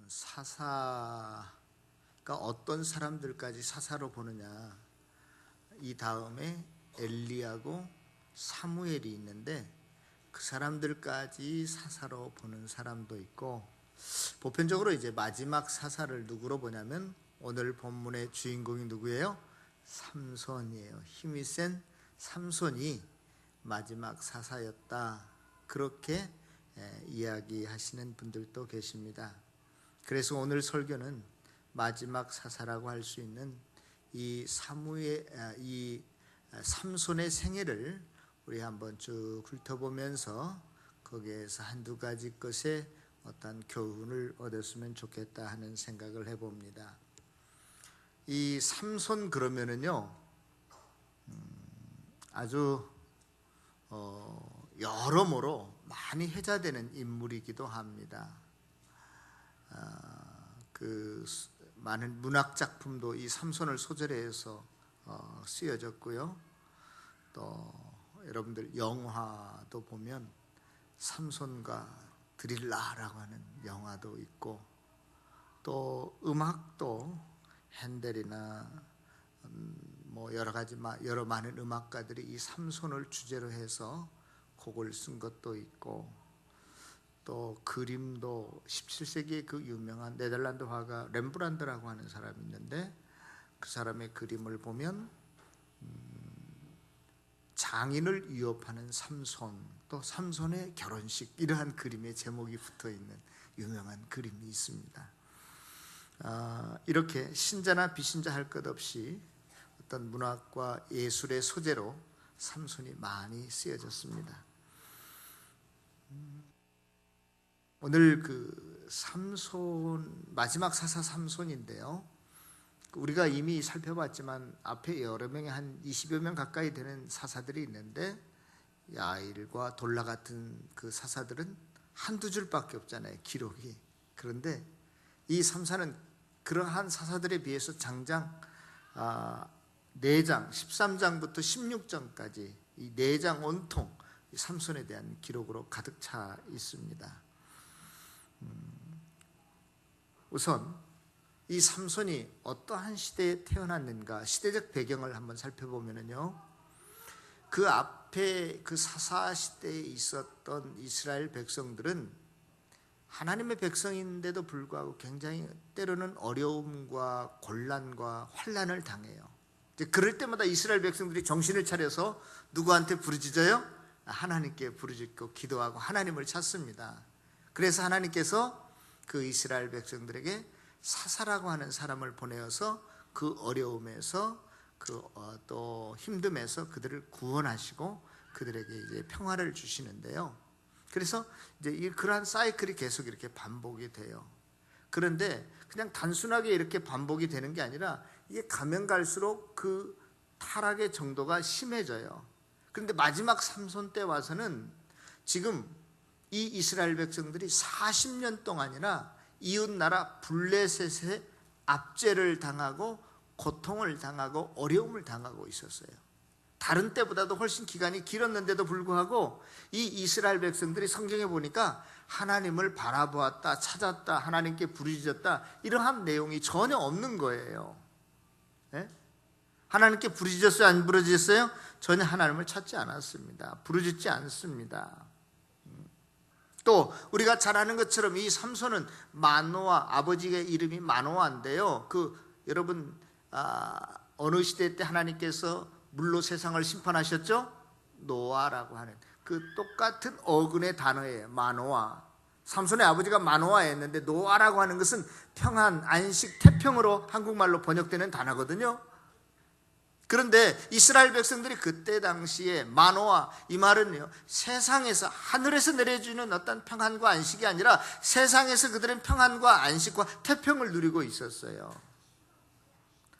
사사가 어떤 사람들까지 사사로 보느냐, 이 다음에 엘리야고 사무엘이 있는데 그 사람들까지 사사로 보는 사람도 있고, 보편적으로 이제 마지막 사사를 누구로 보냐면 오늘 본문의 주인공이 누구예요? 삼손이에요. 힘이 센 삼손이 마지막 사사였다, 그렇게 이야기하시는 분들도 계십니다. 그래서 오늘 설교는 마지막 사사라고 할 수 있는 이 삼손의 생애를 우리 한번 쭉 훑어보면서 거기에서 한두 가지 것의 어떤 교훈을 얻었으면 좋겠다 하는 생각을 해봅니다. 이 삼손 그러면은요, 아주 여러모로 많이 회자되는 인물이기도 합니다. 그 많은 문학 작품도 이 삼손을 소재로 해서 쓰여졌고요. 또 여러분들 영화도 보면 삼손과 드릴라라고 하는 영화도 있고, 또 음악도 핸델이나 뭐 여러 가지 여러 많은 음악가들이 이 삼손을 주제로 해서 곡을 쓴 것도 있고, 또 그림도 17세기의 그 유명한 네덜란드 화가 렘브란트라고 하는 사람이 있는데, 그 사람의 그림을 보면 장인을 위협하는 삼손, 또 삼손의 결혼식, 이러한 그림의 제목이 붙어있는 유명한 그림이 있습니다. 이렇게 신자나 비신자 할 것 없이 어떤 문학과 예술의 소재로 삼손이 많이 쓰여졌습니다. 오늘 그 삼손, 마지막 사사 삼손인데요, 우리가 이미 살펴봤지만 앞에 여러 명의 한 20여 명 가까이 되는 사사들이 있는데, 야일과 돌라 같은 그 사사들은 한두 줄밖에 없잖아요, 기록이. 그런데 이 삼사는 그러한 사사들에 비해서 장장 4장, 13장부터 16장까지 이 4장 온통 삼손에 대한 기록으로 가득 차 있습니다. 우선 이 삼손이 어떠한 시대에 태어났는가, 시대적 배경을 한번 살펴보면요, 그 앞에 그 사사 시대에 있었던 이스라엘 백성들은 하나님의 백성인데도 불구하고 굉장히 때로는 어려움과 곤란과 환난을 당해요. 그럴 때마다 이스라엘 백성들이 정신을 차려서 누구한테 부르짖어요? 하나님께 부르짖고 기도하고 하나님을 찾습니다. 그래서 하나님께서 그 이스라엘 백성들에게 사사라고 하는 사람을 보내어서 그 어려움에서 또 힘듦에서 그들을 구원하시고 그들에게 이제 평화를 주시는데요. 그래서 이제 그러한 사이클이 계속 이렇게 반복이 돼요. 그런데 그냥 단순하게 이렇게 반복이 되는 게 아니라 이게 가면 갈수록 그 타락의 정도가 심해져요. 그런데 마지막 삼손 때 와서는 지금 이 이스라엘 백성들이 40년 동안이나 이웃나라 블레셋의 압제를 당하고 고통을 당하고 어려움을 당하고 있었어요. 다른 때보다도 훨씬 기간이 길었는데도 불구하고 이 이스라엘 백성들이 성경에 보니까 하나님을 바라보았다, 찾았다, 하나님께 부르짖었다, 이러한 내용이 전혀 없는 거예요. 네? 하나님께 부르짖었어요? 안 부르짖었어요? 전혀 하나님을 찾지 않았습니다. 부르짖지 않습니다. 또 우리가 잘 아는 것처럼 이 삼손은 마노아, 아버지의 이름이 마노아인데요, 여러분 어느 시대 때 하나님께서 물로 세상을 심판하셨죠? 노아라고 하는 그 똑같은 어근의 단어예요. 마노아. 삼손의 아버지가 마노아였는데 노아라고 하는 것은 평안, 안식, 태평으로 한국말로 번역되는 단어거든요. 그런데 이스라엘 백성들이 그때 당시에 마노아, 이 말은요, 세상에서 하늘에서 내려주는 어떤 평안과 안식이 아니라 세상에서 그들은 평안과 안식과 태평을 누리고 있었어요.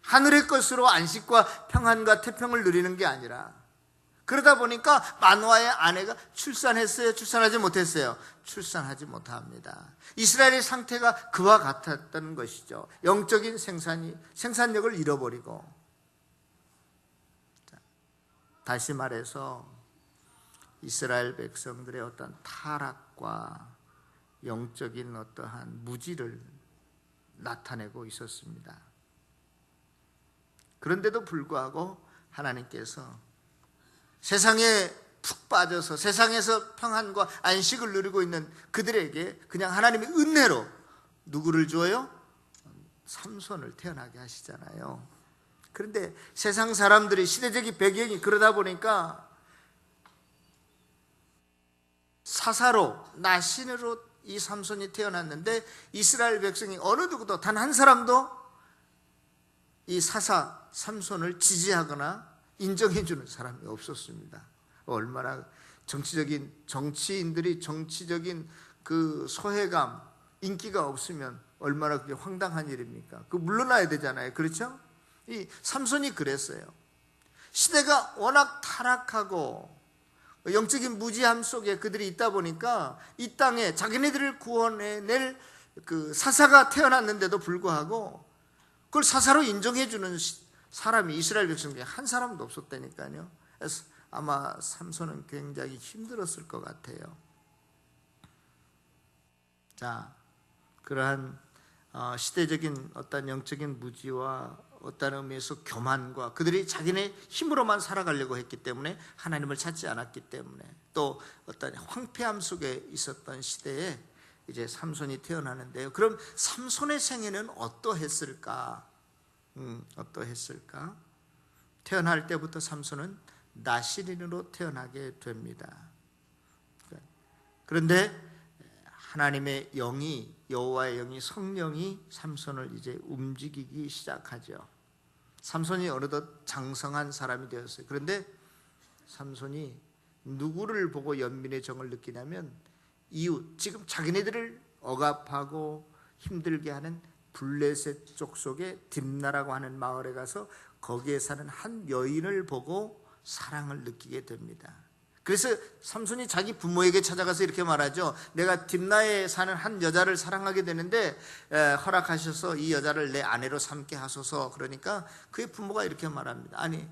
하늘의 것으로 안식과 평안과 태평을 누리는 게 아니라, 그러다 보니까 마노아의 아내가 출산했어요? 출산하지 못했어요? 출산하지 못합니다. 이스라엘의 상태가 그와 같았던 것이죠. 영적인 생산력을 잃어버리고, 다시 말해서 이스라엘 백성들의 어떤 타락과 영적인 어떠한 무지를 나타내고 있었습니다. 그런데도 불구하고 하나님께서 세상에 푹 빠져서 세상에서 평안과 안식을 누리고 있는 그들에게 그냥 하나님의 은혜로 누구를 줘요? 삼손을 태어나게 하시잖아요. 그런데 세상 사람들이, 시대적인 배경이 그러다 보니까 사사로, 나신으로 이 삼손이 태어났는데 이스라엘 백성이 어느 누구도 단 한 사람도 이 사사 삼손을 지지하거나 인정해주는 사람이 없었습니다. 얼마나 정치인들이 정치적인 그 소외감, 인기가 없으면 얼마나 그게 황당한 일입니까? 그 물러나야 되잖아요. 그렇죠? 이 삼손이 그랬어요. 시대가 워낙 타락하고 영적인 무지함 속에 그들이 있다 보니까 이 땅에 자기네들을 구원해낼 그 사사가 태어났는데도 불구하고 그걸 사사로 인정해주는 사람이 이스라엘 백성 중에 한 사람도 없었다니까요. 그래서 아마 삼손은 굉장히 힘들었을 것 같아요. 자, 그러한 시대적인 어떤 영적인 무지와 어떤 의미에서 교만과 그들이 자기네 힘으로만 살아가려고 했기 때문에 하나님을 찾지 않았기 때문에 또 어떤 황폐함 속에 있었던 시대에 이제 삼손이 태어나는데요. 그럼 삼손의 생애는 어떠했을까? 어떠했을까? 태어날 때부터 삼손은 나실인으로 태어나게 됩니다. 그런데 하나님의 영이, 여호와의 영이, 성령이 삼손을 이제 움직이기 시작하죠. 삼손이 어느덧 장성한 사람이 되었어요. 그런데 삼손이 누구를 보고 연민의 정을 느끼냐면 이웃, 지금 자기네들을 억압하고 힘들게 하는 블레셋 족속의 딥나라고 하는 마을에 가서 거기에 사는 한 여인을 보고 사랑을 느끼게 됩니다. 그래서 삼손이 자기 부모에게 찾아가서 이렇게 말하죠. 내가 딥나에 사는 한 여자를 사랑하게 되는데 허락하셔서 이 여자를 내 아내로 삼게 하소서. 그러니까 그의 부모가 이렇게 말합니다. 아니,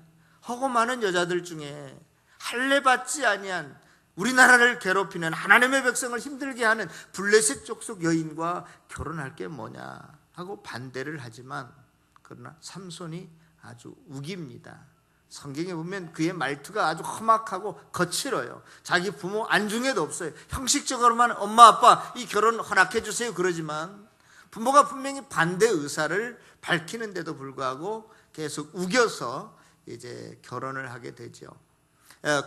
허고 많은 여자들 중에 할례받지 아니한 우리나라를 괴롭히는 하나님의 백성을 힘들게 하는 블레셋 족속 여인과 결혼할 게 뭐냐 하고 반대를 하지만 그러나 삼손이 아주 우깁니다. 성경에 보면 그의 말투가 아주 험악하고 거칠어요. 자기 부모 안중에도 없어요. 형식적으로만 엄마 아빠 이 결혼 허락해 주세요 그러지만 부모가 분명히 반대 의사를 밝히는데도 불구하고 계속 우겨서 이제 결혼을 하게 되죠.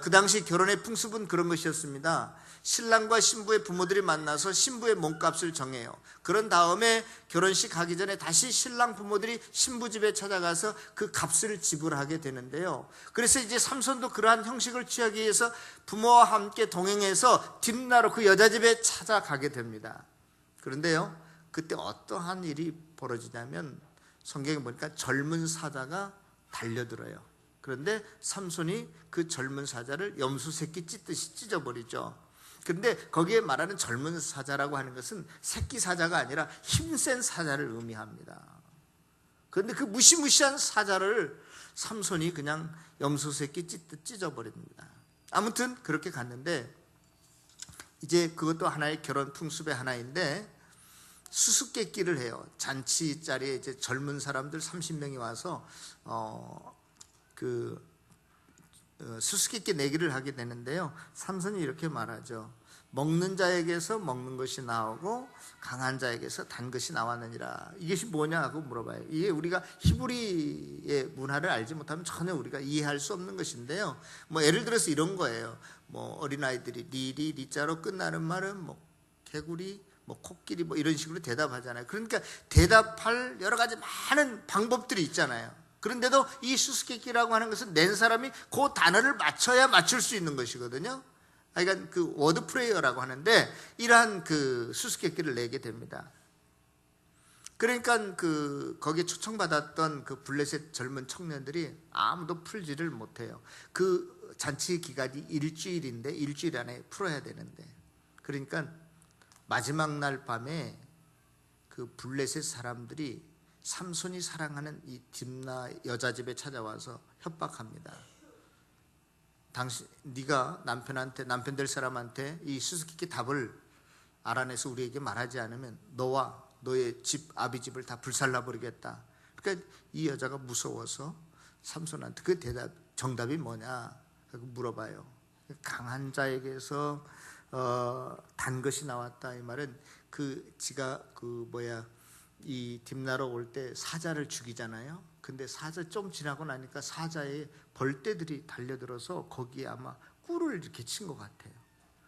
그 당시 결혼의 풍습은 그런 것이었습니다. 신랑과 신부의 부모들이 만나서 신부의 몸값을 정해요. 그런 다음에 결혼식 하기 전에 다시 신랑 부모들이 신부 집에 찾아가서 그 값을 지불하게 되는데요. 그래서 이제 삼손도 그러한 형식을 취하기 위해서 부모와 함께 동행해서 딥나로 그 여자 집에 찾아가게 됩니다. 그런데요, 그때 어떠한 일이 벌어지냐면 성경에 보니까 젊은 사자가 달려들어요. 그런데 삼손이 그 젊은 사자를 염소 새끼 찢듯이 찢어버리죠. 그런데 거기에 말하는 젊은 사자라고 하는 것은 새끼 사자가 아니라 힘센 사자를 의미합니다. 그런데 그 무시무시한 사자를 삼손이 그냥 염소 새끼 찢듯 찢어버립니다. 아무튼 그렇게 갔는데 이제 그것도 하나의 결혼 풍습의 하나인데 수수께끼를 해요. 잔치 자리에 이제 젊은 사람들 30명이 와서 수수께끼 내기를 하게 되는데요. 삼손이 이렇게 말하죠. 먹는 자에게서 먹는 것이 나오고 강한 자에게서 단 것이 나왔느니라. 이것이 뭐냐고 물어봐요. 이게 우리가 히브리의 문화를 알지 못하면 전혀 우리가 이해할 수 없는 것인데요. 뭐 예를 들어서 이런 거예요. 뭐 어린아이들이 리리 리자로 끝나는 말은 뭐 개구리 뭐 코끼리 뭐 이런 식으로 대답하잖아요. 그러니까 대답할 여러 가지 많은 방법들이 있잖아요. 그런데도 이 수수께끼라고 하는 것은 낸 사람이 그 단어를 맞춰야 맞출 수 있는 것이거든요. 그러니까 그 워드 프레이어라고 하는데 이러한 그 수수께끼를 내게 됩니다. 그러니까 거기에 초청받았던 그 블레셋 젊은 청년들이 아무도 풀지를 못해요. 그 잔치 기간이 일주일인데 일주일 안에 풀어야 되는데 그러니까 마지막 날 밤에 그 블레셋 사람들이 삼손이 사랑하는 이 딥나 여자 집에 찾아와서 협박합니다. 네가 남편 될 사람한테 이 수수께끼 답을 알아내서 우리에게 말하지 않으면 너와 너의 집 아비 집을 다 불살라 버리겠다. 그러니까 이 여자가 무서워서 삼손한테 그 정답이 뭐냐 물어봐요. 강한 자에게서 단 것이 나왔다. 이 말은 지가 이 딥나로 올 때 사자를 죽이잖아요. 근데 사자 좀 지나고 나니까 사자의 벌떼들이 달려들어서 거기에 아마 꿀을 이렇게 친 것 같아요.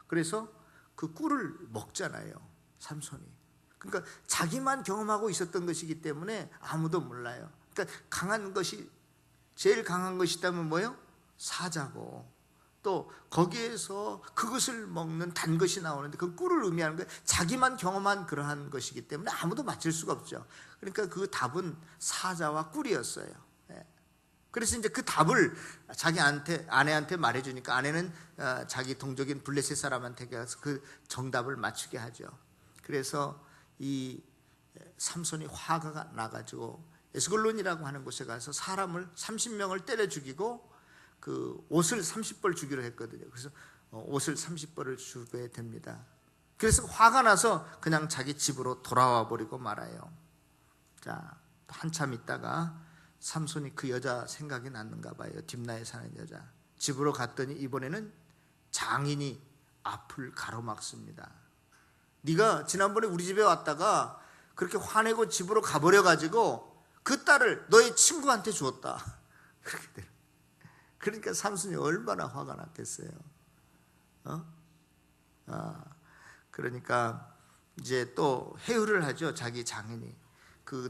그래서 그 꿀을 먹잖아요, 삼손이. 그러니까 자기만 경험하고 있었던 것이기 때문에 아무도 몰라요. 그러니까 제일 강한 것이 있다면 뭐예요? 사자고, 또 거기에서 그것을 먹는 단 것이 나오는데 그 꿀을 의미하는 거예요. 자기만 경험한 그러한 것이기 때문에 아무도 맞힐 수가 없죠. 그러니까 그 답은 사자와 꿀이었어요. 그래서 이제 그 답을 자기 아내한테 말해주니까 아내는 자기 동족인 블레셋 사람한테 가서 그 정답을 맞추게 하죠. 그래서 이 삼손이 화가 나가지고 에스골론이라고 하는 곳에 가서 사람을 30명을 때려 죽이고 그 옷을 30벌 주기로 했거든요. 그래서 옷을 30벌을 주게 됩니다. 그래서 화가 나서 그냥 자기 집으로 돌아와 버리고 말아요. 자, 한참 있다가 삼손이 그 여자 생각이 났는가 봐요. 딥나에 사는 여자. 집으로 갔더니 이번에는 장인이 앞을 가로막습니다. 네가 지난번에 우리 집에 왔다가 그렇게 화내고 집으로 가버려가지고 그 딸을 너의 친구한테 주었다. 그렇게 돼요. 그러니까 삼손이 얼마나 화가 났겠어요. 그러니까 이제 또 회유를 하죠. 자기 장인이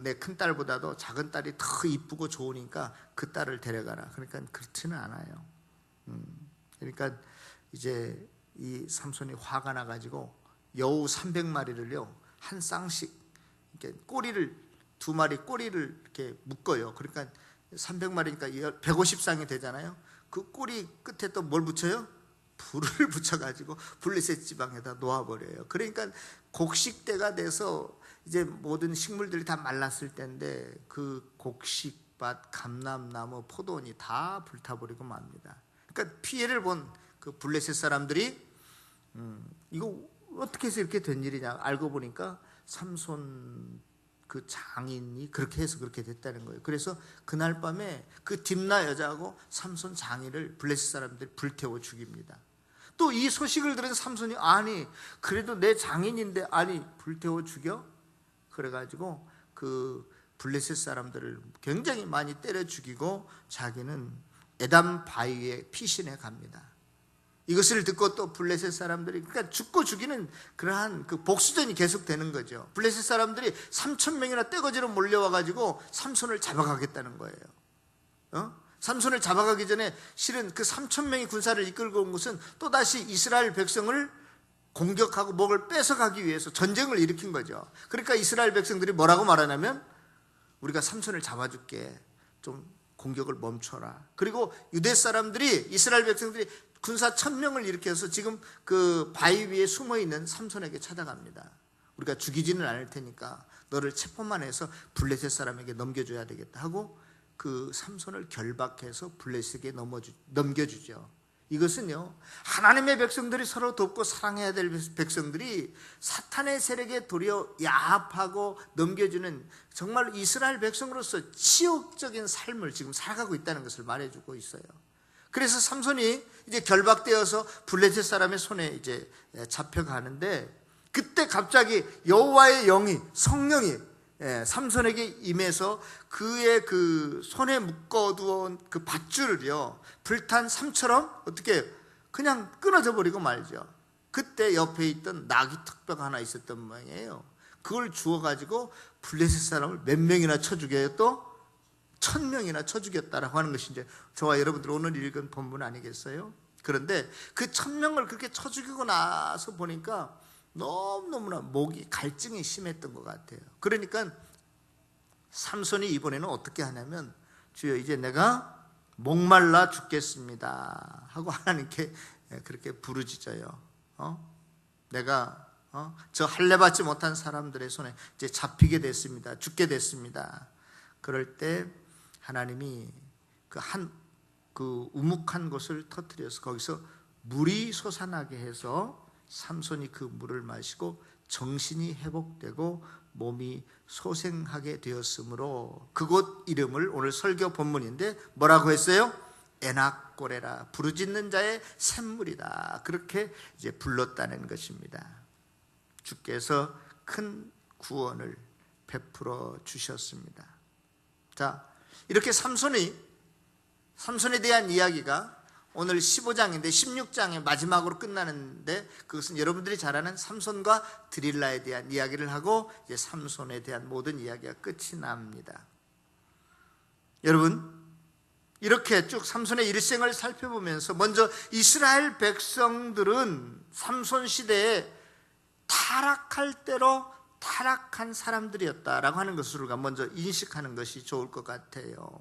내 큰 딸보다도 작은 딸이 더 이쁘고 좋으니까 그 딸을 데려가라. 그러니까 그렇지는 않아요. 그러니까 이제 이 삼손이 화가 나가지고 여우 300마리를요 한 쌍씩 이렇게 꼬리를 2마리 꼬리를 이렇게 묶어요. 그러니까 300마리니까 150쌍이 되잖아요. 그 꼬리 끝에 또 뭘 붙여요? 불을 붙여가지고 블레셋 지방에다 놓아버려요. 그러니까 곡식때가 돼서 이제 모든 식물들이 다 말랐을 때인데 그 곡식밭, 감람나무, 포도원이 다 불타버리고 맙니다. 그러니까 피해를 본 그 블레셋 사람들이 이거 어떻게 해서 이렇게 된 일이냐 알고 보니까 삼손 그 장인이 그렇게 해서 그렇게 됐다는 거예요. 그래서 그날 밤에 그 딥나 여자하고 삼손 장인을 블레셋 사람들이 불태워 죽입니다. 또 이 소식을 들은 삼손이 아니 그래도 내 장인인데 아니 불태워 죽여? 그래가지고 그 블레셋 사람들을 굉장히 많이 때려 죽이고 자기는 에담 바위에 피신해 갑니다. 이것을 듣고 또 블레셋 사람들이 그러니까 죽고 죽이는 그러한 그 복수전이 계속되는 거죠. 블레셋 사람들이 3,000명이나 떼거지로 몰려와가지고 삼손을 잡아가겠다는 거예요. 삼손을 잡아가기 전에 실은 그 3,000명의 군사를 이끌고 온 것은 또다시 이스라엘 백성을 공격하고 목을 뺏어가기 위해서 전쟁을 일으킨 거죠. 그러니까 이스라엘 백성들이 뭐라고 말하냐면 우리가 삼손을 잡아줄게, 좀 공격을 멈춰라. 그리고 유대 사람들이 이스라엘 백성들이 군사 1,000명을 일으켜서 지금 그 바위 위에 숨어있는 삼손에게 찾아갑니다. 우리가 죽이지는 않을 테니까 너를 체포만 해서 블레셋 사람에게 넘겨줘야 되겠다 하고 그 삼손을 결박해서 블레셋에게 넘겨주죠. 이것은요 하나님의 백성들이 서로 돕고 사랑해야 될 백성들이 사탄의 세력에 도리어 야합하고 넘겨주는 정말 이스라엘 백성으로서 치욕적인 삶을 지금 살아가고 있다는 것을 말해주고 있어요. 그래서 삼손이 이제 결박되어서 블레셋 사람의 손에 이제 잡혀가는데 그때 갑자기 여호와의 영이 성령이 삼손에게 임해서 그의 그 손에 묶어두은 그 밧줄을요 불탄 삼처럼 어떻게 그냥 끊어져 버리고 말죠. 그때 옆에 있던 나귀 턱뼈가 하나 있었던 모양이에요. 그걸 주워가지고 블레셋 사람을 몇 명이나 쳐 죽여요? 또 1,000명이나 쳐 죽였다라고 하는 것이 이제 저와 여러분들 오늘 읽은 본문 아니겠어요? 그런데 그 1,000명을 그렇게 쳐 죽이고 나서 보니까 너무너무나 목이 갈증이 심했던 것 같아요. 그러니까 삼손이 이번에는 어떻게 하냐면 주여 이제 내가 목말라 죽겠습니다 하고 하나님께 그렇게 부르짖어요. 내가 저 할례받지 못한 사람들의 손에 이제 잡히게 됐습니다. 죽게 됐습니다. 그럴 때 하나님이 그 우묵한 곳을 터뜨려서 거기서 물이 솟아나게 해서 삼손이 그 물을 마시고 정신이 회복되고 몸이 소생하게 되었으므로 그곳 이름을 오늘 설교 본문인데 뭐라고 했어요? 에낙고레라, 부르짖는 자의 샘물이다. 그렇게 이제 불렀다는 것입니다. 주께서 큰 구원을 베풀어 주셨습니다. 자, 이렇게 삼손에 대한 이야기가 오늘 15장인데 16장의 마지막으로 끝나는데, 그것은 여러분들이 잘 아는 삼손과 드릴라에 대한 이야기를 하고 이제 삼손에 대한 모든 이야기가 끝이 납니다. 여러분, 이렇게 쭉 삼손의 일생을 살펴보면서 먼저 이스라엘 백성들은 삼손 시대에 타락할 대로 타락한 사람들이었다라고 하는 것을 우리가 먼저 인식하는 것이 좋을 것 같아요.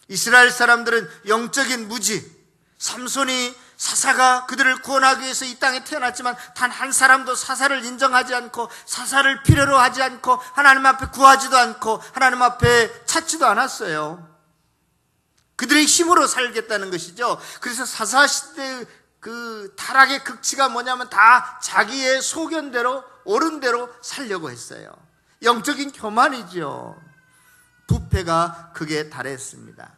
이스라엘 사람들은 영적인 무지, 삼손이 사사가 그들을 구원하기 위해서 이 땅에 태어났지만 단 한 사람도 사사를 인정하지 않고 사사를 필요로 하지 않고 하나님 앞에 구하지도 않고 하나님 앞에 찾지도 않았어요. 그들의 힘으로 살겠다는 것이죠. 그래서 사사시대의 그 타락의 극치가 뭐냐면 다 자기의 소견대로 옳은 대로 살려고 했어요. 영적인 교만이죠. 부패가 극에 달했습니다.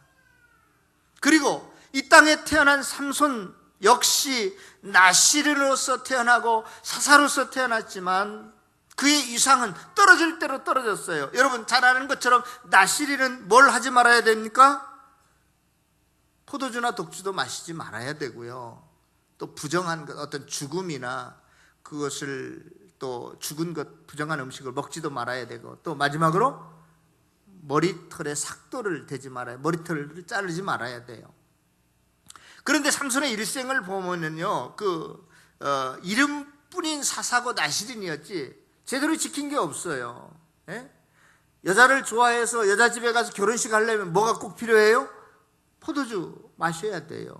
그리고 이 땅에 태어난 삼손 역시 나시르로서 태어나고 사사로서 태어났지만 그의 이상은 떨어질 대로 떨어졌어요. 여러분 잘 아는 것처럼 나시리는 뭘 하지 말아야 됩니까? 포도주나 독주도 마시지 말아야 되고요. 또 부정한 것, 어떤 죽음이나 그것을 또 죽은 것, 부정한 음식을 먹지도 말아야 되고, 또 마지막으로 머리털에 삭도를 대지 말아야, 머리털을 자르지 말아야 돼요. 그런데 삼손의 일생을 보면은요, 이름뿐인 사사고 나시린이었지 제대로 지킨 게 없어요. 예? 여자를 좋아해서 여자 집에 가서 결혼식 하려면 뭐가 꼭 필요해요? 포도주 마셔야 돼요.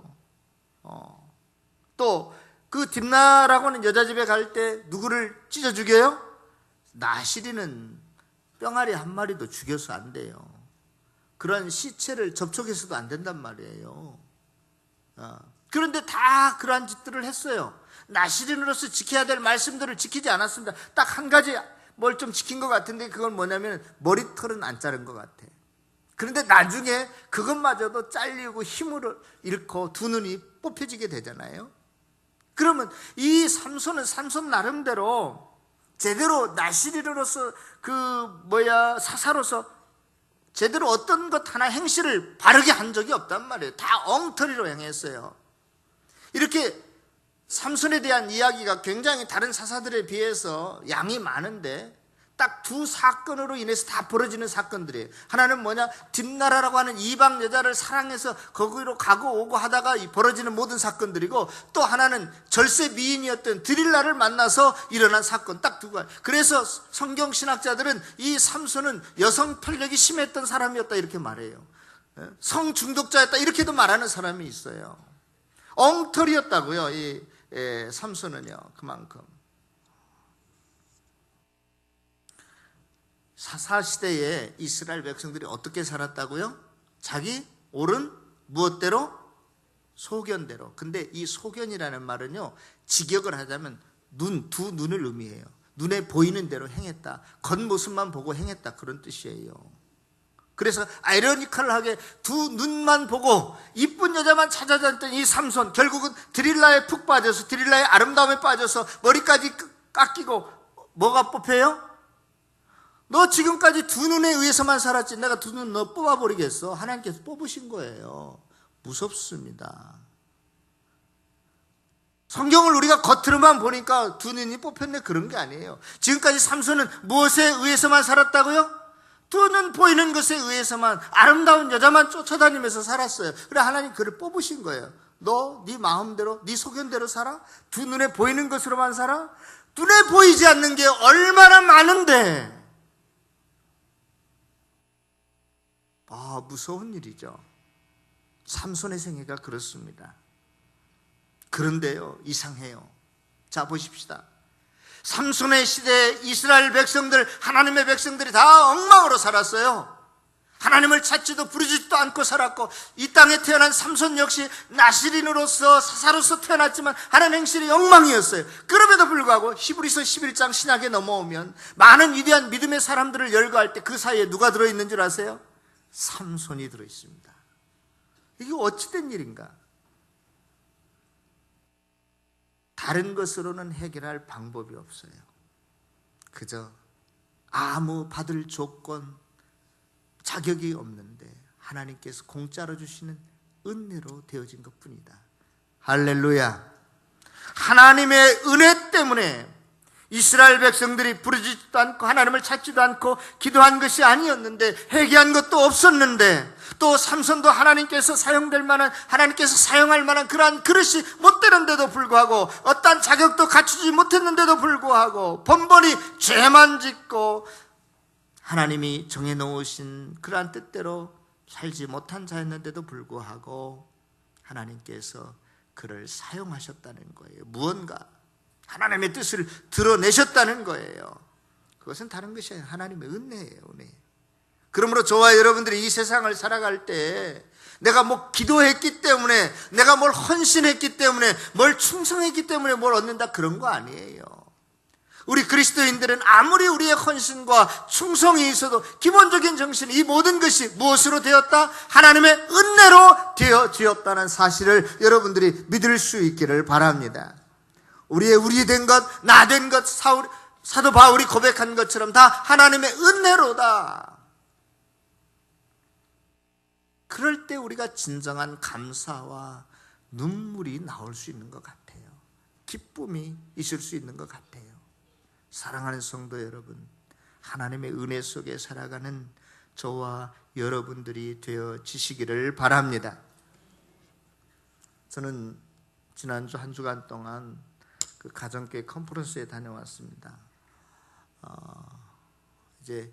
또 그 딥나라고 하는 여자 집에 갈 때 누구를 찢어 죽여요? 나시리는 뿅아리 한 마리도 죽여서 안 돼요. 그런 시체를 접촉해서도 안 된단 말이에요. 그런데 다 그러한 짓들을 했어요. 나시린으로서 지켜야 될 말씀들을 지키지 않았습니다. 딱 한 가지 뭘 좀 지킨 것 같은데 그건 뭐냐면 머리털은 안 자른 것 같아. 그런데 나중에 그것마저도 잘리고 힘을 잃고 두 눈이 뽑혀지게 되잖아요. 그러면 이 삼손은 삼손 나름대로 제대로 나시리로서 사사로서 제대로 어떤 것 하나 행실을 바르게 한 적이 없단 말이에요. 다 엉터리로 행했어요. 이렇게 삼손에 대한 이야기가 굉장히 다른 사사들에 비해서 양이 많은데 딱 두 사건으로 인해서 다 벌어지는 사건들이에요. 하나는 뭐냐? 딥나라라고 하는 이방 여자를 사랑해서 거기로 가고 오고 하다가 벌어지는 모든 사건들이고, 또 하나는 절세 미인이었던 드릴라를 만나서 일어난 사건, 딱 두 가지. 그래서 성경 신학자들은 이 삼손은 여성 편력이 심했던 사람이었다 이렇게 말해요. 성 중독자였다 이렇게도 말하는 사람이 있어요. 엉터리였다고요. 이 삼손은요. 그만큼 사사시대에 이스라엘 백성들이 어떻게 살았다고요? 자기 옳은 무엇대로? 소견대로. 근데 이 소견이라는 말은요, 직역을 하자면 두 눈을 의미해요. 눈에 보이는 대로 행했다, 겉모습만 보고 행했다, 그런 뜻이에요. 그래서 아이러니컬하게 두 눈만 보고 이쁜 여자만 찾아다녔던 이 삼손, 결국은 드릴라에 푹 빠져서 드릴라의 아름다움에 빠져서 머리까지 깎이고 뭐가 뽑혀요? 너 지금까지 두 눈에 의해서만 살았지 내가 두 눈 너 뽑아버리겠어? 하나님께서 뽑으신 거예요. 무섭습니다. 성경을 우리가 겉으로만 보니까 두 눈이 뽑혔네 그런 게 아니에요. 지금까지 삼손은 무엇에 의해서만 살았다고요? 두 눈 보이는 것에 의해서만, 아름다운 여자만 쫓아다니면서 살았어요. 그래 하나님 그를 뽑으신 거예요. 너 네 마음대로 네 소견대로 살아? 두 눈에 보이는 것으로만 살아? 눈에 보이지 않는 게 얼마나 많은데. 무서운 일이죠. 삼손의 생애가 그렇습니다. 그런데요, 이상해요. 자, 보십시다. 삼손의 시대에 이스라엘 백성들, 하나님의 백성들이 다 엉망으로 살았어요. 하나님을 찾지도 부르지도 않고 살았고, 이 땅에 태어난 삼손 역시 나시린으로서 사사로서 태어났지만 하나님 행실이 엉망이었어요. 그럼에도 불구하고 히브리서 11장 신약에 넘어오면 많은 위대한 믿음의 사람들을 열거할 때 그 사이에 누가 들어있는 줄 아세요? 삼손이 들어있습니다. 이게 어찌된 일인가? 다른 것으로는 해결할 방법이 없어요. 그저 아무 받을 조건, 자격이 없는데 하나님께서 공짜로 주시는 은혜로 되어진 것뿐이다. 할렐루야. 하나님의 은혜 때문에 이스라엘 백성들이 부르지도 않고 하나님을 찾지도 않고 기도한 것이 아니었는데, 회개한 것도 없었는데, 또 삼손도 하나님께서 사용될 만한, 하나님께서 사용할 만한 그러한 그릇이 못 되는데도 불구하고, 어떠한 자격도 갖추지 못했는데도 불구하고 번번이 죄만 짓고 하나님이 정해놓으신 그러한 뜻대로 살지 못한 자였는데도 불구하고 하나님께서 그를 사용하셨다는 거예요. 무언가 하나님의 뜻을 드러내셨다는 거예요. 그것은 다른 것이 아니라 하나님의 은혜예요, 은혜. 그러므로 저와 여러분들이 이 세상을 살아갈 때 내가 뭐 기도했기 때문에, 내가 뭘 헌신했기 때문에, 뭘 충성했기 때문에 뭘 얻는다, 그런 거 아니에요. 우리 그리스도인들은 아무리 우리의 헌신과 충성이 있어도 기본적인 정신, 이 모든 것이 무엇으로 되었다? 하나님의 은혜로 되어지었다는 사실을 여러분들이 믿을 수 있기를 바랍니다. 우리 된 것, 나 된 것, 사도 바울이 고백한 것처럼 다 하나님의 은혜로다. 그럴 때 우리가 진정한 감사와 눈물이 나올 수 있는 것 같아요. 기쁨이 있을 수 있는 것 같아요. 사랑하는 성도 여러분, 하나님의 은혜 속에 살아가는 저와 여러분들이 되어지시기를 바랍니다. 저는 지난주 한 주간 동안 그 가정교회 컨퍼런스에 다녀왔습니다. 이제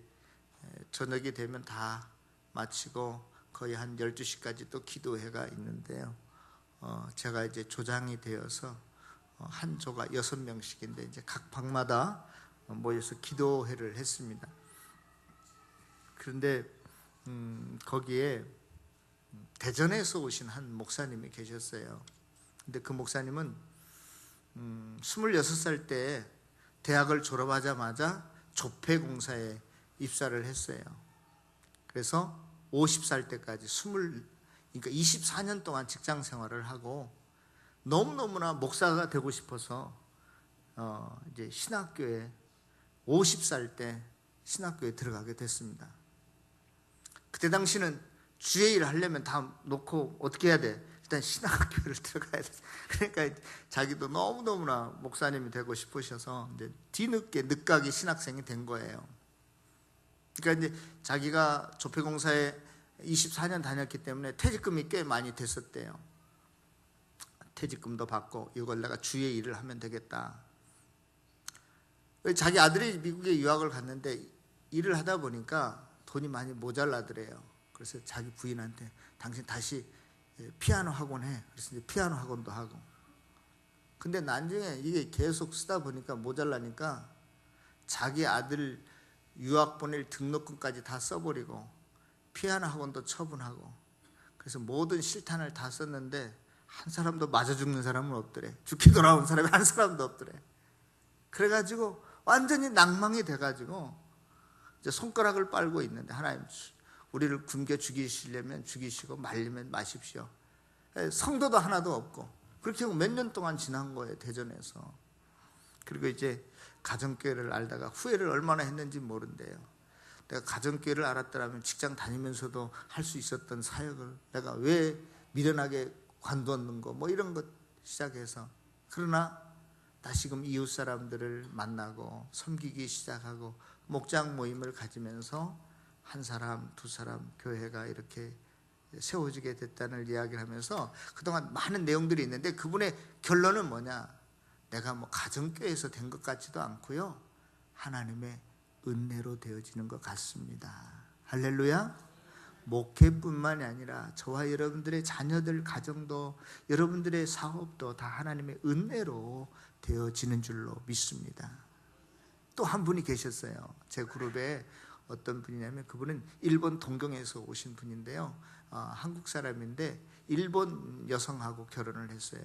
저녁이 되면 다 마치고 거의 한 12시까지 또 기도회가 있는데요. 제가 이제 조장이 되어서 한 조가 6명씩인데 이제 각 방마다 모여서 기도회를 했습니다. 그런데 거기에 대전에서 오신 한 목사님이 계셨어요. 근데 그 목사님은 26살 때 대학을 졸업하자마자 조폐공사에 입사를 했어요. 그래서 50살 때까지 그러니까 24년 동안 직장 생활을 하고 너무너무나 목사가 되고 싶어서 이제 신학교에 50살 때 신학교에 들어가게 됐습니다. 그때 당시는 주의 일을 하려면 다 놓고 어떻게 해야 돼? 일단 신학교를 들어가야 돼. 그러니까 자기도 너무너무나 목사님이 되고 싶으셔서 이제 뒤늦게 늦가기 신학생이 된 거예요. 그러니까 이제 자기가 조폐공사에 24년 다녔기 때문에 퇴직금이 꽤 많이 됐었대요. 퇴직금도 받고 이걸 내가 주의 일을 하면 되겠다. 자기 아들이 미국에 유학을 갔는데 일을 하다 보니까 돈이 많이 모자라더래요. 그래서 자기 부인한테 당신 다시 피아노 학원 해. 그래서 이제 피아노 학원도 하고. 근데 나중에 이게 계속 쓰다 보니까 모자라니까 자기 아들 유학 보낼 등록금까지 다 써버리고 피아노 학원도 처분하고, 그래서 모든 실탄을 다 썼는데 한 사람도 맞아 죽는 사람은 없더래. 죽게 돌아온 사람이 한 사람도 없더래. 그래가지고 완전히 낭망이 돼가지고 이제 손가락을 빨고 있는데, 하나님 우리를 굶겨 죽이시려면 죽이시고 말리면 마십시오. 성도도 하나도 없고 그렇게 몇 년 동안 지난 거예요, 대전에서. 그리고 이제 가정교회를 알다가 후회를 얼마나 했는지 모른대요. 내가 가정교회를 알았더라면 직장 다니면서도 할 수 있었던 사역을 내가 왜 미련하게 관두었는가, 뭐 이런 것 시작해서. 그러나 다시금 이웃 사람들을 만나고 섬기기 시작하고 목장 모임을 가지면서 한 사람, 두 사람 교회가 이렇게 세워지게 됐다는 이야기를 하면서 그동안 많은 내용들이 있는데, 그분의 결론은 뭐냐? 내가 뭐 가정교회에서 된 것 같지도 않고요, 하나님의 은혜로 되어지는 것 같습니다. 할렐루야. 목회뿐만이 아니라 저와 여러분들의 자녀들 가정도, 여러분들의 사업도 다 하나님의 은혜로 되어지는 줄로 믿습니다. 또 한 분이 계셨어요. 제 그룹에 어떤 분이냐면 그분은 일본 동경에서 오신 분인데요. 한국 사람인데 일본 여성하고 결혼을 했어요.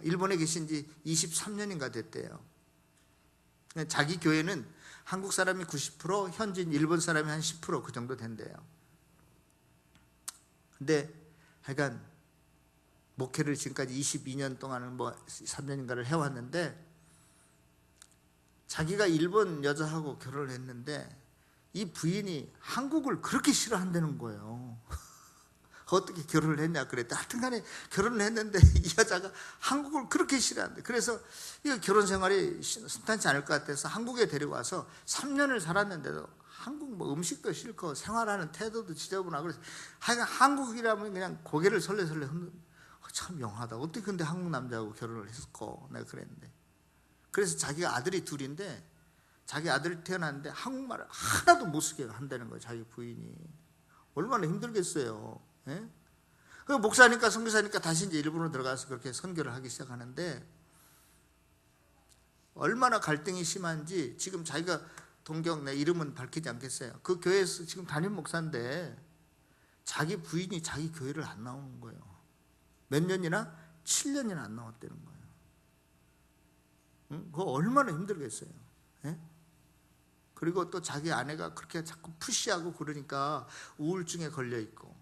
일본에 계신 지 23년인가 됐대요. 자기 교회는 한국 사람이 90%, 현지인 일본 사람이 한 10% 그 정도 된대요. 근데 하여간 목회를 지금까지 22년 동안은 3년인가를 해왔는데 자기가 일본 여자하고 결혼을 했는데 이 부인이 한국을 그렇게 싫어한다는 거예요. 어떻게 결혼을 했냐 그랬더니 하여튼 간에 결혼을 했는데 이 여자가 한국을 그렇게 싫어한대. 그래서 이 결혼 생활이 순탄치 않을 것 같아서 한국에 데려와서 3년을 살았는데도 한국 음식도 싫고 생활하는 태도도 지저분하고 그래서 하여간 한국이라면 그냥 고개를 설레설레 흔들. 참 영하다. 어떻게 근데 한국 남자하고 결혼을 했었고 내가 그랬는데. 그래서 자기가 아들이 둘인데 자기 아들이 태어났는데 한국말을 하나도 못 쓰게 한다는 거예요. 자기 부인이. 얼마나 힘들겠어요. 예? 그 목사니까 선교사니까 다시 이제 일본으로 들어가서 그렇게 선교를 하기 시작하는데 얼마나 갈등이 심한지 지금 자기가 동경 내 이름은 밝히지 않겠어요. 그 교회에서 지금 담임 목사인데 자기 부인이 자기 교회를 안 나오는 거예요. 몇 년이나 7년이나 안 나왔다는 거예요. 응? 그거 얼마나 힘들겠어요. 예? 그리고 또 자기 아내가 그렇게 자꾸 푸시하고 그러니까 우울증에 걸려 있고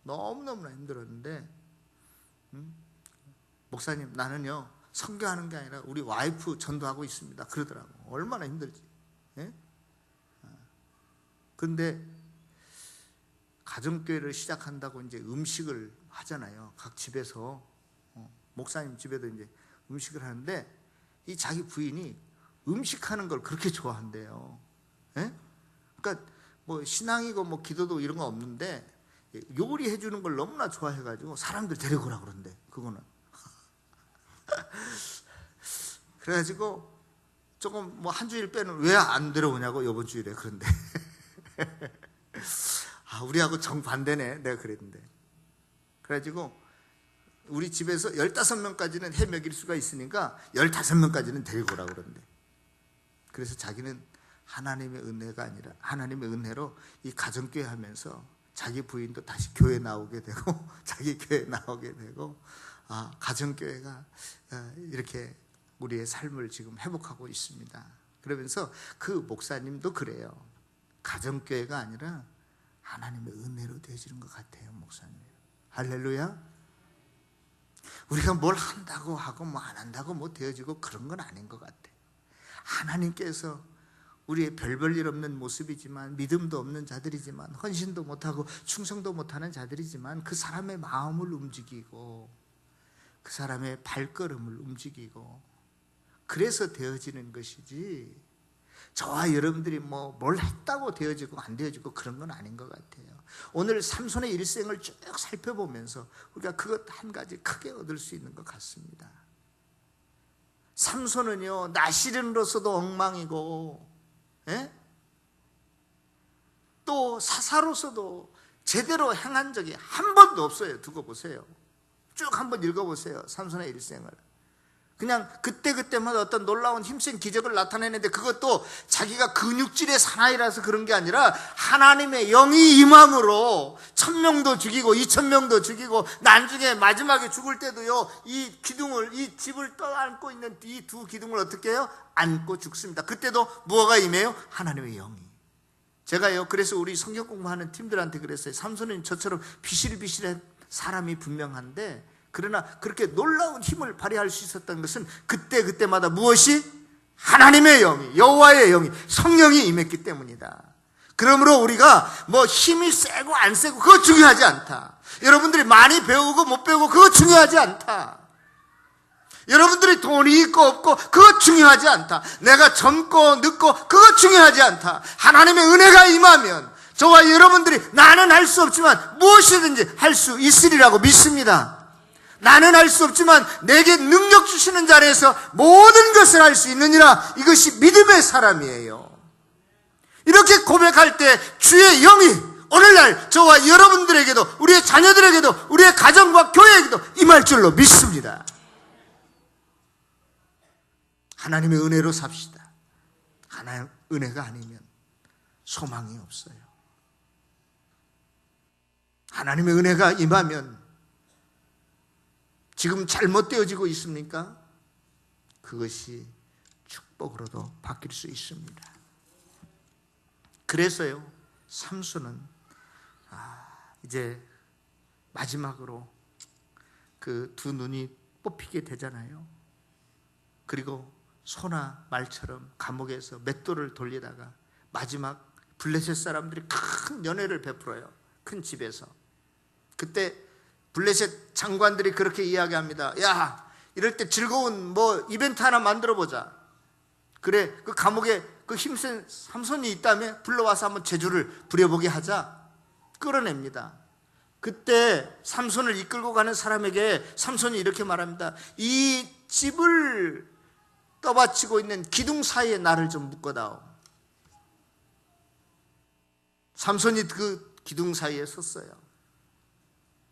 너무너무나 힘들었는데 목사님 나는요 선교하는 게 아니라 우리 와이프 전도하고 있습니다 그러더라고. 얼마나 힘들지. 예? 근데 가정교회를 시작한다고 이제 음식을 하잖아요. 각 집에서 목사님 집에도 이제 음식을 하는데 이 자기 부인이 음식하는 걸 그렇게 좋아한대요. 예? 그러니까 뭐 신앙이고 뭐 기도도 이런 거 없는데 요리해 주는 걸 너무나 좋아해가지고 사람들 데리고 오라 그런대. 그거는 그래가지고 조금 뭐 한 주일 빼는 왜 안 데려오냐고 이번 주일에 그런데 우리하고 정반대네 내가 그랬는데. 그래가지고 우리 집에서 15명까지는 해 먹일 수가 있으니까 15명까지는 데리고 오라 그런대. 그래서 자기는 하나님의 은혜가 아니라 하나님의 은혜로 이 가정교회 하면서 자기 부인도 다시 교회 나오게 되고 자기 교회 나오게 되고 가정교회가 이렇게 우리의 삶을 지금 회복하고 있습니다. 그러면서 그 목사님도 그래요. 가정교회가 아니라 하나님의 은혜로 되어지는 것 같아요. 목사님. 할렐루야. 우리가 뭘 한다고 하고 뭐 안 한다고 뭐 되어지고 그런 건 아닌 것 같아. 하나님께서 우리의 별볼일 없는 모습이지만 믿음도 없는 자들이지만 헌신도 못하고 충성도 못하는 자들이지만 그 사람의 마음을 움직이고 그 사람의 발걸음을 움직이고 그래서 되어지는 것이지 저와 여러분들이 뭘 했다고 되어지고 안 되어지고 그런 건 아닌 것 같아요. 오늘 삼손의 일생을 쭉 살펴보면서 우리가 그것 한 가지 크게 얻을 수 있는 것 같습니다. 삼손은요 나시른으로서도 엉망이고 또 사사로서도 제대로 행한 적이 한 번도 없어요. 두고 보세요. 쭉 한번 읽어보세요. 삼손의 일생을. 그냥 그때그때마다 어떤 놀라운 힘센 기적을 나타내는데 그것도 자기가 근육질의 사나이라서 그런 게 아니라 하나님의 영이 임함으로 1000명도 죽이고 2000명도 죽이고 나중에 마지막에 죽을 때도요 이 기둥을 이 집을 떠안고 있는 이 두 기둥을 어떻게 해요? 안고 죽습니다. 그때도 무엇가 임해요? 하나님의 영이. 제가요 그래서 우리 성경 공부하는 팀들한테 그랬어요. 삼손은 저처럼 비실비실한 사람이 분명한데 그러나 그렇게 놀라운 힘을 발휘할 수 있었던 것은 그때마다 무엇이? 하나님의 영이, 여호와의 영이, 성령이 임했기 때문이다. 그러므로 우리가 힘이 세고 안 세고 그거 중요하지 않다. 여러분들이 많이 배우고 못 배우고 그거 중요하지 않다. 여러분들이 돈이 있고 없고 그거 중요하지 않다. 내가 젊고 늙고 그거 중요하지 않다. 하나님의 은혜가 임하면 저와 여러분들이 나는 할 수 없지만 무엇이든지 할 수 있으리라고 믿습니다. 나는 할 수 없지만 내게 능력 주시는 자리에서 모든 것을 할 수 있느니라. 이것이 믿음의 사람이에요. 이렇게 고백할 때 주의 영이 오늘날 저와 여러분들에게도 우리의 자녀들에게도 우리의 가정과 교회에게도 임할 줄로 믿습니다. 하나님의 은혜로 삽시다. 하나님의 은혜가 아니면 소망이 없어요. 하나님의 은혜가 임하면 지금 잘못되어지고 있습니까? 그것이 축복으로도 바뀔 수 있습니다. 그래서요, 삼손은 이제 마지막으로 그 두 눈이 뽑히게 되잖아요. 그리고 소나 말처럼 감옥에서 맷돌을 돌리다가 마지막 블레셋 사람들이 큰 연회를 베풀어요. 큰 집에서. 그때 블레셋 장관들이 그렇게 이야기합니다. 야, 이럴 때 즐거운 이벤트 하나 만들어 보자. 그래, 그 감옥에 그 힘센 삼손이 있다며 불러와서 한번 제주를 부려보게 하자. 끌어냅니다. 그때 삼손을 이끌고 가는 사람에게 삼손이 이렇게 말합니다. 이 집을 떠받치고 있는 기둥 사이에 나를 좀 묶어다오. 삼손이 그 기둥 사이에 섰어요.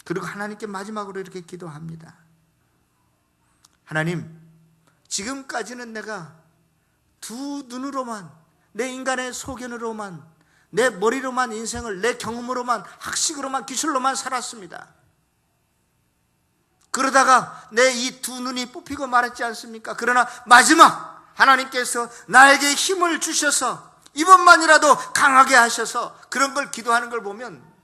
그리고 하나님께 마지막으로 이렇게 기도합니다. 하나님, 지금까지는 내가 두 눈으로만, 내 인간의 소견으로만, 내 머리로만 인생을, 내 경험으로만, 학식으로만, 기술로만 살았습니다. 그러다가 내 이 두 눈이 뽑히고 말았지 않습니까? 그러나 마지막 하나님께서 나에게 힘을 주셔서 이번만이라도 강하게 하셔서 그런 걸 기도하는 걸 보면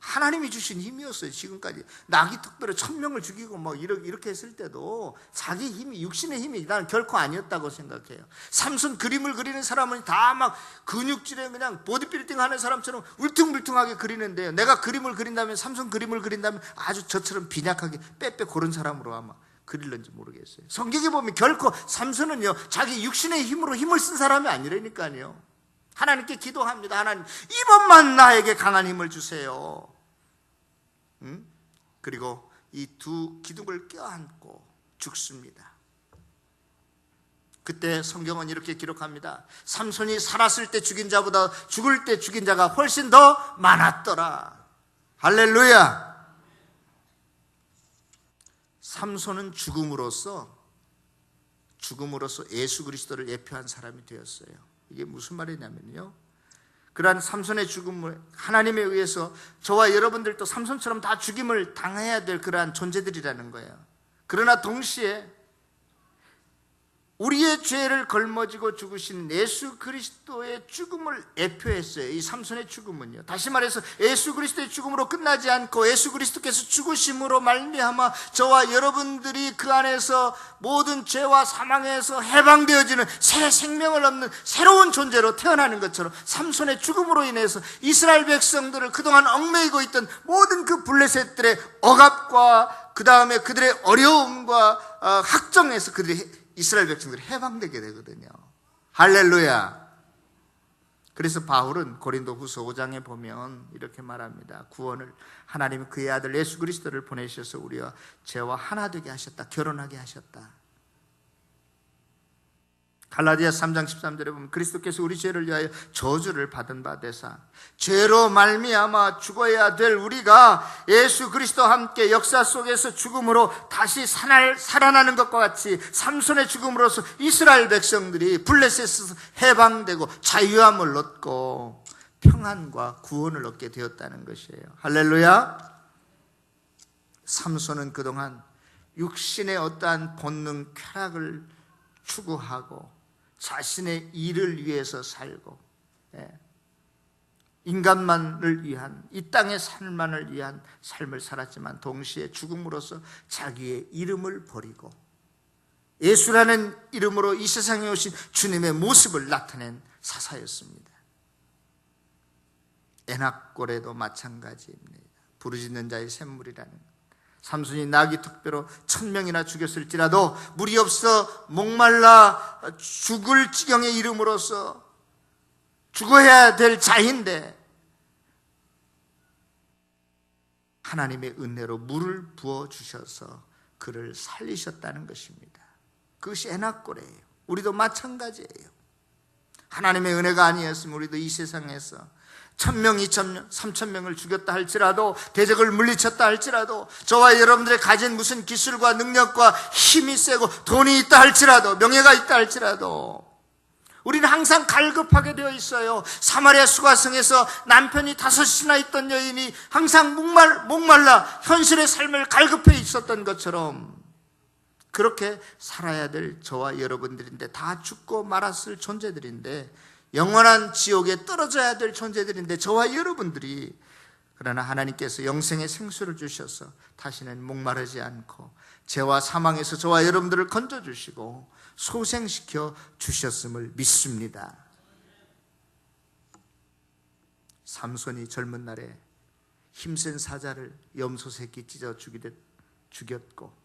하나님이 주신 힘이었어요. 지금까지 나귀 턱뼈로 1000명을 죽이고 이렇게 했을 때도 자기 힘이, 육신의 힘이 나는 결코 아니었다고 생각해요. 삼손 그림을 그리는 사람은 다 막 근육질에 그냥 보디빌딩 하는 사람처럼 울퉁불퉁하게 그리는데요, 내가 그림을 그린다면, 삼손 그림을 그린다면 아주 저처럼 빈약하게 빼빼 고른 사람으로 아마 그릴런지 모르겠어요. 성경에 보면 결코 삼손은요, 자기 육신의 힘으로 힘을 쓴 사람이 아니라니까요. 하나님께 기도합니다. 하나님, 이번만 나에게 강한 힘을 주세요. 그리고 이 두 기둥을 껴안고 죽습니다. 그때 성경은 이렇게 기록합니다. 삼손이 살았을 때 죽인 자보다 죽을 때 죽인 자가 훨씬 더 많았더라. 할렐루야. 삼손은 죽음으로써 예수 그리스도를 예표한 사람이 되었어요. 이게 무슨 말이냐면요, 그러한 삼손의 죽음을 하나님에 의해서 저와 여러분들도 삼손처럼 다 죽임을 당해야 될 그러한 존재들이라는 거예요. 그러나 동시에 우리의 죄를 걸머지고 죽으신 예수 그리스도의 죽음을 예표했어요. 이 삼손의 죽음은요, 다시 말해서 예수 그리스도의 죽음으로 끝나지 않고 예수 그리스도께서 죽으심으로 말미암아 저와 여러분들이 그 안에서 모든 죄와 사망에서 해방되어지는 새 생명을 얻는 새로운 존재로 태어나는 것처럼 삼손의 죽음으로 인해서 이스라엘 백성들을 그동안 얽매이고 있던 모든 그 블레셋들의 억압과 그 다음에 그들의 어려움과 학정에서 그들이 이스라엘 백성들이 해방되게 되거든요. 할렐루야. 그래서 바울은 고린도 후서 5장에 보면 이렇게 말합니다. 구원을 하나님이 그의 아들 예수 그리스도를 보내셔서 우리와 죄와 하나 되게 하셨다. 결혼하게 하셨다. 갈라디아 3장 13절에 보면 그리스도께서 우리 죄를 위하여 저주를 받은 바 되사 죄로 말미암아 죽어야 될 우리가 예수 그리스도와 함께 역사 속에서 죽음으로 다시 살아나는 것과 같이 삼손의 죽음으로서 이스라엘 백성들이 블레셋에서 해방되고 자유함을 얻고 평안과 구원을 얻게 되었다는 것이에요. 할렐루야. 삼손은 그동안 육신의 어떠한 본능, 쾌락을 추구하고 자신의 일을 위해서 살고 인간만을 위한, 이 땅의 삶만을 위한 삶을 살았지만 동시에 죽음으로써 자기의 이름을 버리고 예수라는 이름으로 이 세상에 오신 주님의 모습을 나타낸 사사였습니다. 에낙골에도 마찬가지입니다. 부르짖는 자의 샘물이라는, 삼손이 나귀 턱뼈로 1000명이나 죽였을지라도 물이 없어 목말라 죽을 지경에 이름으로써 죽어야 될 자인데 하나님의 은혜로 물을 부어주셔서 그를 살리셨다는 것입니다. 그것이 에낙골이에요. 우리도 마찬가지예요. 하나님의 은혜가 아니었으면 우리도 이 세상에서 1000명, 2000명, 3000명을 죽였다 할지라도, 대적을 물리쳤다 할지라도, 저와 여러분들의 가진 무슨 기술과 능력과 힘이 세고 돈이 있다 할지라도, 명예가 있다 할지라도 우리는 항상 갈급하게 되어 있어요. 사마리아 수가성에서 남편이 5이나 있던 여인이 항상 목말라 현실의 삶을 갈급해 있었던 것처럼 그렇게 살아야 될 저와 여러분들인데, 다 죽고 말았을 존재들인데, 영원한 지옥에 떨어져야 될 존재들인데 저와 여러분들이, 그러나 하나님께서 영생의 생수를 주셔서 다시는 목마르지 않고 죄와 사망에서 저와 여러분들을 건져주시고 소생시켜 주셨음을 믿습니다. 삼손이 젊은 날에 힘센 사자를 염소 새끼 찢어 죽이듯 죽였고,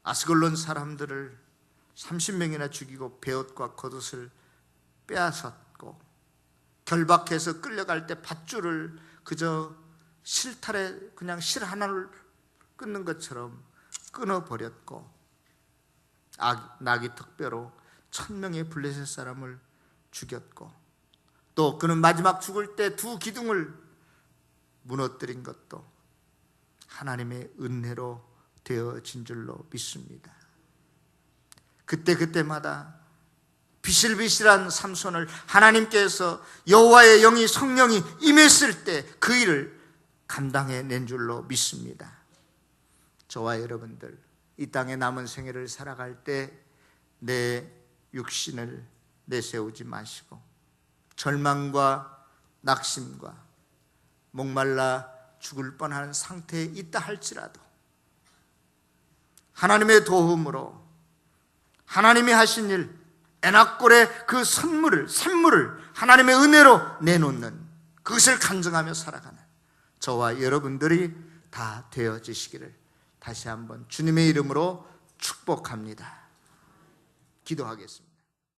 아스글론 사람들을 30명이나 죽이고 베옷과 겉옷을 빼앗았고, 결박해서 끌려갈 때 밧줄을 그저 실탈에 그냥 실 하나를 끊는 것처럼 끊어버렸고, 나귀 턱뼈로 1000명의 블레셋 사람을 죽였고, 또 그는 마지막 죽을 때 2 기둥을 무너뜨린 것도 하나님의 은혜로 되어진 줄로 믿습니다. 그때마다 비실비실한 삼손을 하나님께서 여호와의 영이, 성령이 임했을 때 그 일을 감당해낸 줄로 믿습니다. 저와 여러분들 이 땅의 남은 생애를 살아갈 때 내 육신을 내세우지 마시고, 절망과 낙심과 목말라 죽을 뻔한 상태에 있다 할지라도 하나님의 도움으로 하나님이 하신 일, 에낙골의 그 샘물을 하나님의 은혜로 내놓는, 그것을 간증하며 살아가는 저와 여러분들이 다 되어지시기를 다시 한번 주님의 이름으로 축복합니다. 기도하겠습니다.